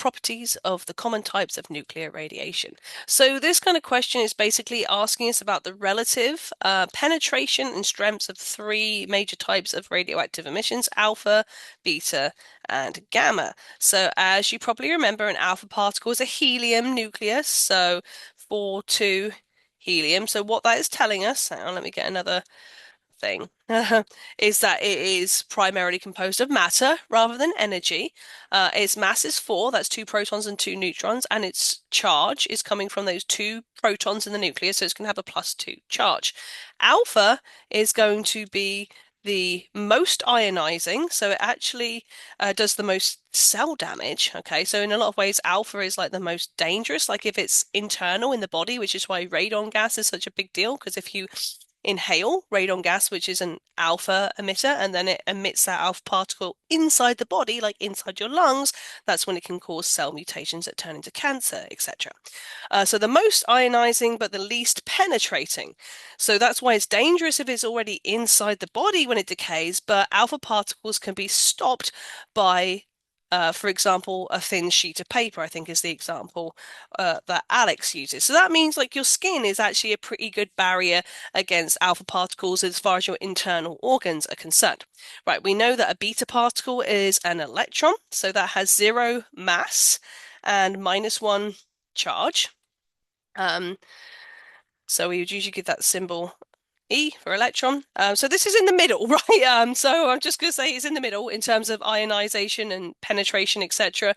properties of the common types of nuclear radiation. So this kind of question is basically asking us about the relative penetration and strengths of three major types of radioactive emissions: alpha, beta, and gamma. So as you probably remember, an alpha particle is a helium nucleus, so 4, 2 helium. So what that is telling us, hang on, let me get another thing, is that it is primarily composed of matter rather than energy. Its mass is 4, that's 2 protons and 2 neutrons, and its charge is coming from those 2 protons in the nucleus, so it's going to have a +2 charge. Alpha is going to be the most ionizing, so it actually does the most cell damage. Okay, so in a lot of ways, alpha is like the most dangerous, like if it's internal in the body, which is why radon gas is such a big deal, because if you inhale radon gas, which is an alpha emitter, and then it emits that alpha particle inside the body, like inside your lungs, that's when it can cause cell mutations that turn into cancer, etc. So the most ionizing, but the least penetrating. So that's why it's dangerous if it's already inside the body when it decays, but alpha particles can be stopped by for example, a thin sheet of paper, I think is the example that ALEKS uses. So that means like your skin is actually a pretty good barrier against alpha particles as far as your internal organs are concerned. Right, we know that a beta particle is an electron, so that has 0 mass and -1 charge. So we would usually give that symbol E for electron. So this is in the middle, right? So I'm just going to say it's in the middle in terms of ionization and penetration, etc.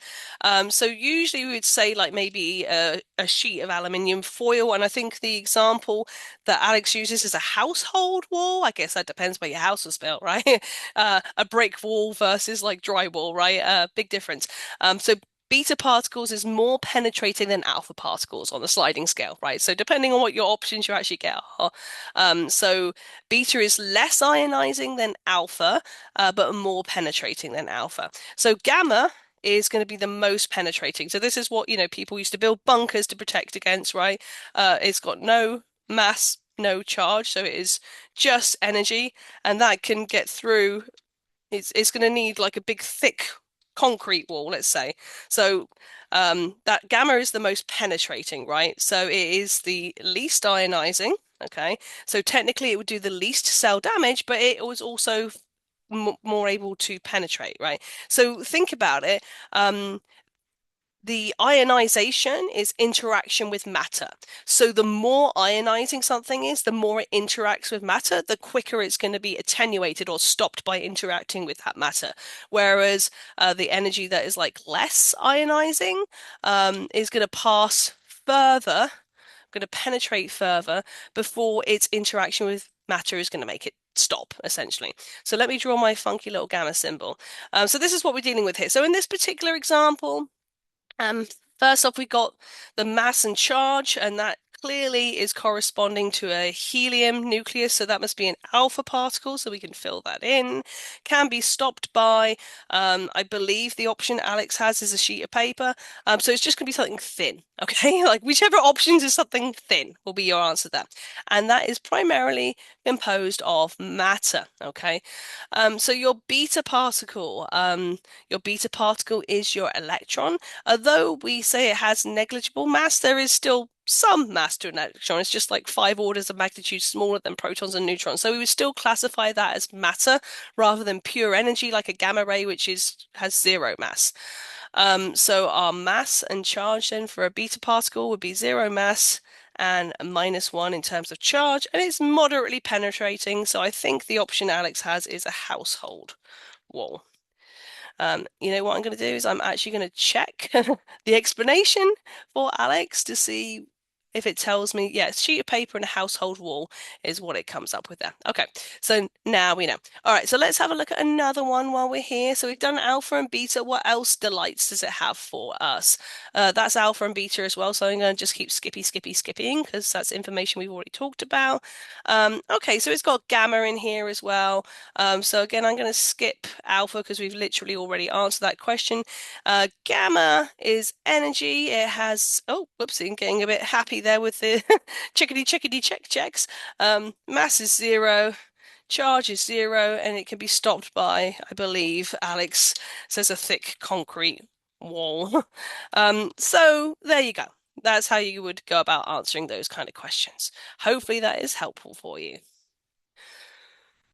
So usually we would say like maybe a sheet of aluminium foil, and I think the example that ALEKS uses is a household wall. I guess that depends where your house was built, right? A brick wall versus like drywall, right? Big difference. So beta particles is more penetrating than alpha particles on the sliding scale, right? So depending on what your options you actually get are. So beta is less ionizing than alpha, but more penetrating than alpha. So gamma is going to be the most penetrating. So this is what, people used to build bunkers to protect against, right? It's got no mass, no charge, so it is just energy, and that can get through. It's going to need like a big thick concrete wall, let's say. So that gamma is the most penetrating, right? So it is the least ionizing. Okay, so technically it would do the least cell damage, but it was also more able to penetrate, right? So think about it. The ionization is interaction with matter. So the more ionizing something is, the more it interacts with matter, the quicker it's going to be attenuated or stopped by interacting with that matter. Whereas the energy that is like less ionizing is going to pass further, going to penetrate further before its interaction with matter is going to make it stop, essentially. So let me draw my funky little gamma symbol. So this is what we're dealing with here. So in this particular example, first off, we got the mass and charge, and that clearly is corresponding to a helium nucleus, so that must be an alpha particle, so we can fill that in. Can be stopped by, I believe the option ALEKS has is a sheet of paper, so it's just going to be something thin, okay? Like whichever options is something thin will be your answer there. And that is primarily composed of matter, okay? So your beta particle is your electron. Although we say it has negligible mass, there is still some mass to an electron. It's just like 5 orders of magnitude smaller than protons and neutrons. So we would still classify that as matter rather than pure energy like a gamma ray, which has 0 mass. So our mass and charge then for a beta particle would be 0 mass and -1 in terms of charge, and it's moderately penetrating. So I think the option ALEKS has is a household wall. You know what I'm going to do is I'm actually going to check the explanation for ALEKS to see if it tells me, yeah, sheet of paper and a household wall is what it comes up with there. Okay, so now we know. All right, so let's have a look at another one while we're here. So we've done alpha and beta. What else delights does it have for us? That's alpha and beta as well. So I'm going to just keep skipping because that's information we've already talked about. Okay, so it's got gamma in here as well. So again, I'm going to skip alpha because we've literally already answered that question. Gamma is energy. It has, oh, whoopsie, I'm getting a bit happy there with the chickadee check checks. Mass is 0, charge is 0, and it can be stopped by, I believe, ALEKS says a thick concrete Whoa. So there you go. That's how you would go about answering those kind of questions. Hopefully that is helpful for you.